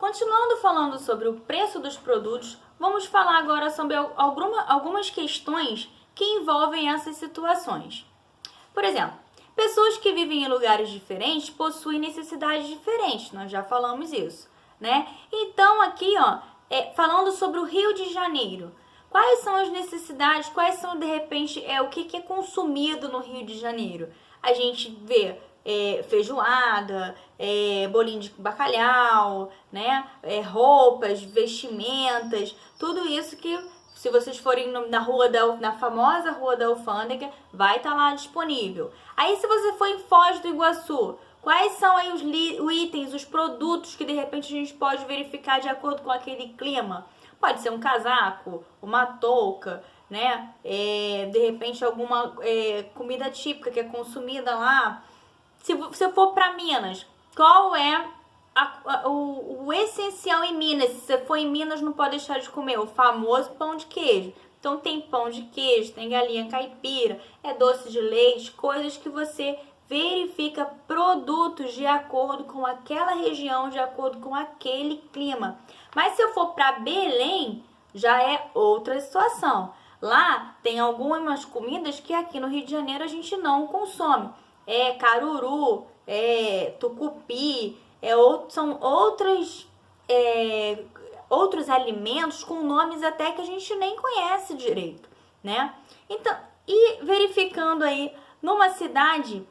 Continuando falando sobre o preço dos produtos, vamos falar agora sobre algumas questões que envolvem essas situações. Por exemplo, pessoas que vivem em lugares diferentes possuem necessidades diferentes, nós já falamos isso, né? Então aqui, falando sobre o Rio de Janeiro, quais são as necessidades, quais são de repente o que é consumido no Rio de Janeiro? A gente vê feijoada, bolinho de bacalhau, né? Roupas, vestimentas, tudo isso que, se vocês forem na famosa Rua da Alfândega, vai estar lá disponível. Aí, se você for em Foz do Iguaçu, quais são aí os itens, os produtos que de repente a gente pode verificar de acordo com aquele clima? Pode ser um casaco, uma touca, né? De repente alguma comida típica que é consumida lá. Se você for para Minas, qual é o essencial em Minas? Se você for em Minas, não pode deixar de comer o famoso pão de queijo. Então tem pão de queijo, tem galinha caipira, doce de leite, coisas que você verifica, produtos de acordo com aquela região, de acordo com aquele clima. Mas se eu for para Belém, já é outra situação. Lá tem algumas comidas que aqui no Rio de Janeiro a gente não consome. Caruru, tucupi, são outros alimentos com nomes até que a gente nem conhece direito, né? Então, e verificando aí numa cidade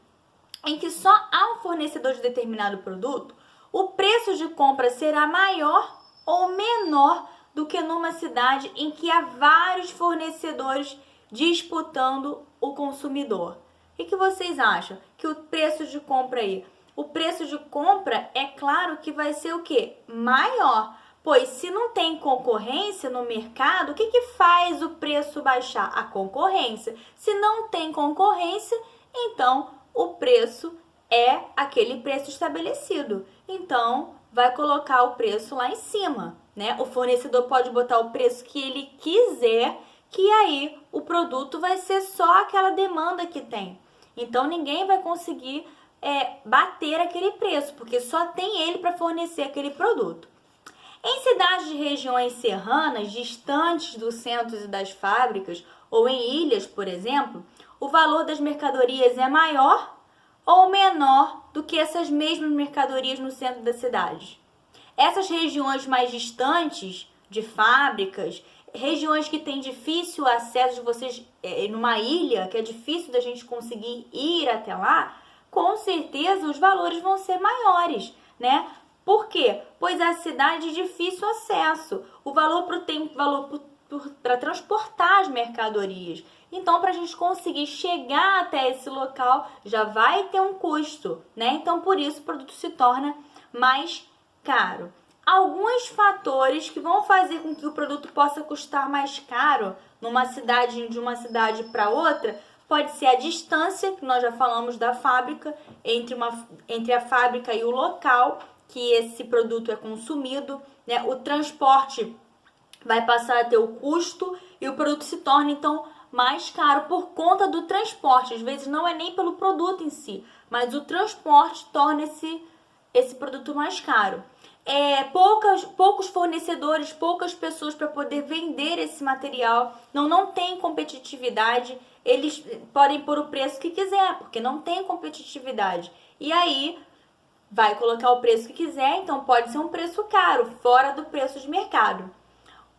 em que só há um fornecedor de determinado produto, o preço de compra será maior ou menor do que numa cidade em que há vários fornecedores disputando o consumidor. O que vocês acham? Que o preço de compra aí? O preço de compra, é claro que vai ser o quê? Maior. Pois se não tem concorrência no mercado, o que faz o preço baixar? A concorrência. Se não tem concorrência, então o preço é aquele preço estabelecido. Então, vai colocar o preço lá em cima, né? O fornecedor pode botar o preço que ele quiser, que aí o produto vai ser só aquela demanda que tem. Então, ninguém vai conseguir bater aquele preço, porque só tem ele para fornecer aquele produto. Em cidades de regiões serranas, distantes dos centros e das fábricas, ou em ilhas, por exemplo, o valor das mercadorias é maior ou menor do que essas mesmas mercadorias no centro da cidade. Essas regiões mais distantes de fábricas, regiões que têm difícil acesso de vocês numa ilha, que é difícil da gente conseguir ir até lá, com certeza os valores vão ser maiores, né? Por quê? Pois a cidade é de difícil acesso. O valor para transportar as mercadorias. Então, para a gente conseguir chegar até esse local, já vai ter um custo, né? Então, por isso, o produto se torna mais caro. Alguns fatores que vão fazer com que o produto possa custar mais caro de uma cidade para outra, pode ser a distância, que nós já falamos da fábrica, entre a fábrica e o local que esse produto é consumido, né? O transporte vai passar a ter o custo e o produto se torna, então, mais caro por conta do transporte. Às vezes não é nem pelo produto em si, mas o transporte torna esse produto mais caro. Poucos fornecedores, poucas pessoas para poder vender esse material, não tem competitividade, eles podem pôr o preço que quiser, porque não tem competitividade. E aí vai colocar o preço que quiser, então pode ser um preço caro, fora do preço de mercado.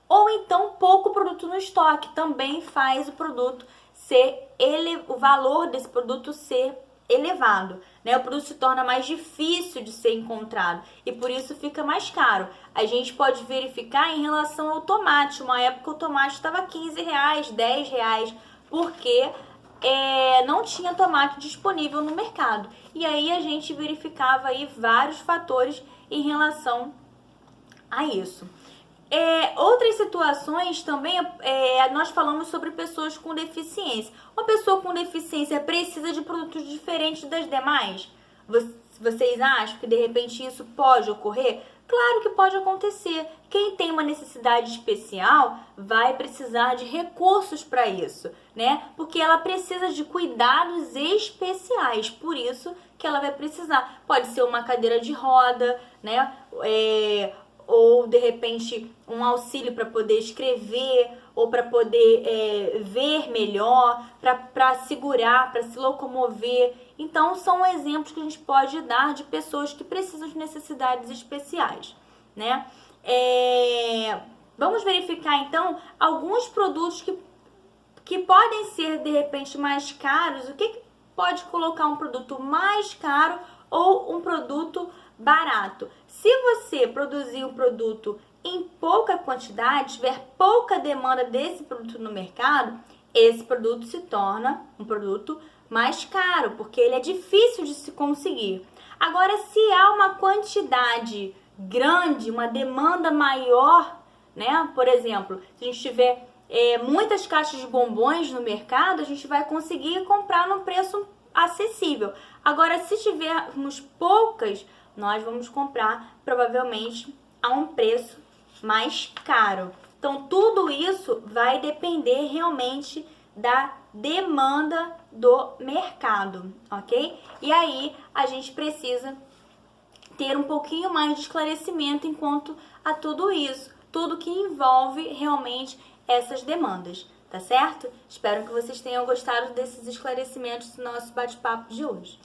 Ou então pouco produto no estoque também faz o produto o valor desse produto ser elevado, né? O produto se torna mais difícil de ser encontrado e por isso fica mais caro. A gente pode verificar em relação ao tomate. Uma época o tomate estava R$15, R$10, porque não tinha tomate disponível no mercado. E aí a gente verificava aí vários fatores em relação a isso. Outras situações também, nós falamos sobre pessoas com deficiência. Uma pessoa com deficiência precisa de produtos diferentes das demais? Vocês acham que de repente isso pode ocorrer? Claro que pode acontecer. Quem tem uma necessidade especial vai precisar de recursos para isso, né? Porque ela precisa de cuidados especiais, por isso que ela vai precisar. Pode ser uma cadeira de roda, né? ou de repente um auxílio para poder escrever ou para poder ver melhor, para segurar, para se locomover. Então são exemplos que a gente pode dar de pessoas que precisam de necessidades especiais, né? Vamos verificar então alguns produtos que podem ser de repente mais caros. O que pode colocar um produto mais caro ou um produto barato? Se você produzir um produto em pouca quantidade, tiver pouca demanda desse produto no mercado, esse produto se torna um produto mais caro, porque ele é difícil de se conseguir. Agora, se há uma quantidade grande, uma demanda maior, né? Por exemplo, se a gente tiver muitas caixas de bombons no mercado, a gente vai conseguir comprar num preço acessível. Agora, se tivermos poucas, nós vamos comprar provavelmente a um preço mais caro. Então, tudo isso vai depender realmente da demanda do mercado, ok? E aí, a gente precisa ter um pouquinho mais de esclarecimento enquanto a tudo isso, tudo que envolve realmente essas demandas, tá certo? Espero que vocês tenham gostado desses esclarecimentos do nosso bate-papo de hoje.